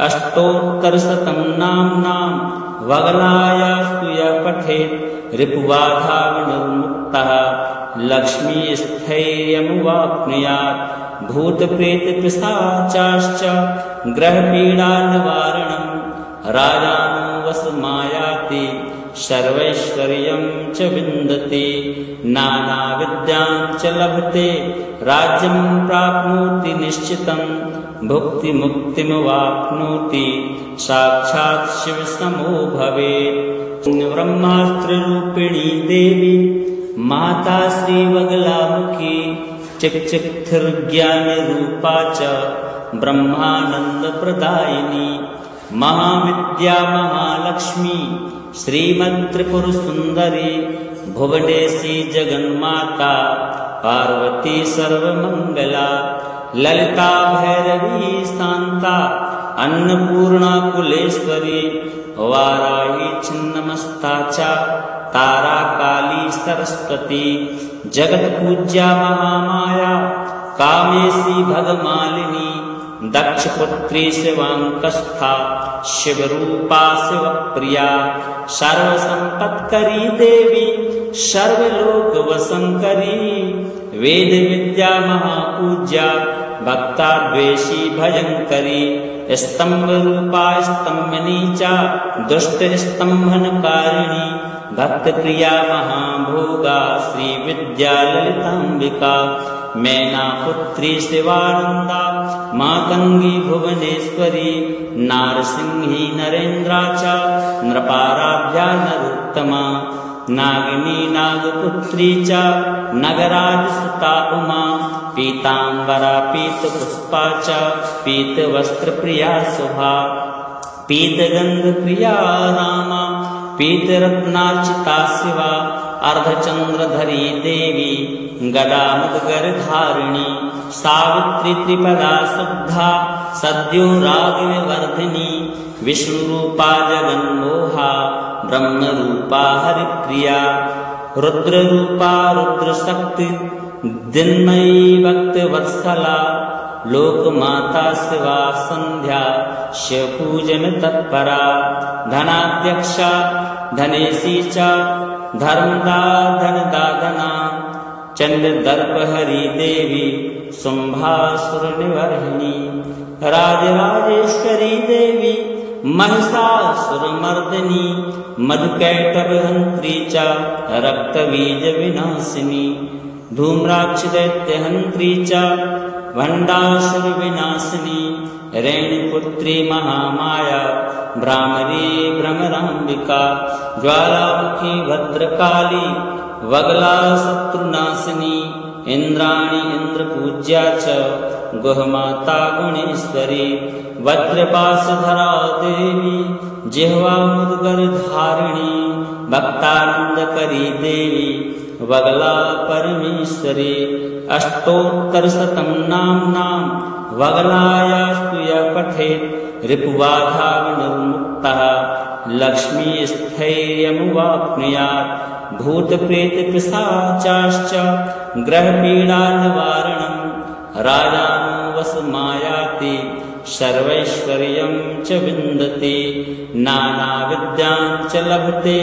अष्टोत्तरशतं नाम्नां वगलायास्तु यः पठेत् रिपुबाधा विनिर्मुक्तः लक्ष्मीस्थैर्यमुवाप्नुयात् भूतप्रेतपिशाचाश्च ग्रहपीडानिवारणं राजानो वशमायाति सर्वैश्वर्यं च विन्दति नानाविद्यां च लभते राज्यं प्राप्नोति निश्चितं भुक्तिमुक्तिमवाप्नोति साक्षात् शिवसमो भवेत्। ब्रह्मास्त्ररूपिणी देवी माता श्रीवगलामुखी चिक्चिक्थिर्ज्ञानरूपा च ब्रह्मानन्दप्रदायिनी महाविद्या महालक्ष्मी श्रीमत्त्रिपुरसुन्दरी भुवनेशी जगन्माता पार्वती सर्वमङ्गला ललिता भैरवी शान्ता अन्नपूर्णा कुलेश्वरी वाराही छिन्नमस्ता च तारा काली सरस्वती जगत्पूज्या महामाया कामेशी भगमालिनी दक्षपुत्री शिवाङ्कस्था शिवरूपा शिवप्रिया सर्वसम्पत्करी देवी सर्वलोकवशङ्करी वेदविद्या महापूज्या भक्ताद्वेषी भयङ्करी स्तम्भरूपा स्तम्भनी च दुष्टस्तम्भनकारिणी भक्तप्रिया महाभोगा श्रीविद्या ललिताम्बिका मैनापुत्री शिवानन्दा मातङ्गी भुवनेश्वरी नारसिंही नरेन्द्रा च नृपाराध्या नरोत्तमा नागिनी नागपुत्री च नगराजसुता उमा पीताम्बरा पीतपुष्पा च पीतवस्त्रप्रिया शुभा पीतगन्धप्रिया रामा पीतरत्नार्चिता शिवा अर्धचंद्रधरी देवी गदामुद्गरधारिणी सावित्री त्रिपदा शुद्धा सद्यो रागविवर्धिनी विष्णुरूपा जगन्मोहा ब्रह्मरूपा हरिप्रिया रुद्ररूपा रुद्रशक्ति दिन्मयी भक्तवत्सला लोकमाता शिवा संध्या शिवपूजन तत्परा धनाध्यक्षा धनेशी च धर्मदा धनदाधना चंद्रदर्पहरी देवी शुंभासुरनिवर्हिणी राजराजेश्वरी देवी महिषासुरमर्दिनी मधुकैटभहन्त्री च रक्तबीजविनाशिनी धूम्राक्षदैत्यहन्त्री च भण्डासुरविनाशिनी रेणुपुत्री महामाया भ्रामरी भ्रमराम्बिका ज्वालामुखी भद्रकाली वगला शत्रुनाशिनी इंद्राणी इंद्रपूज्या च गुहमाता गुणेश्वरी वज्रपाशधरा देवी जिह्वा मुद्गरधारिणी भक्तानंदकरी देवी वगला परमेश्वरी अष्टोत्तरशतं नाम्नां वगलायास्तु यः पठेत् रिपुबाधा विनिर्मुक्तः लक्ष्मीस्थैर्यमुवाप्नुयात् भूतप्रेतपिशाचाश्च ग्रहपीडानिवारणं राजानो वशमायाति सर्वैश्वर्यं च विन्दति नानाविद्यां च लभते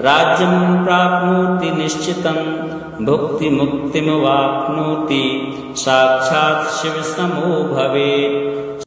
राज्यं प्राप्नोति निश्चितं भुक्तिमुक्तिमवाप्नोति साक्षात् शिवसमो भवेत्।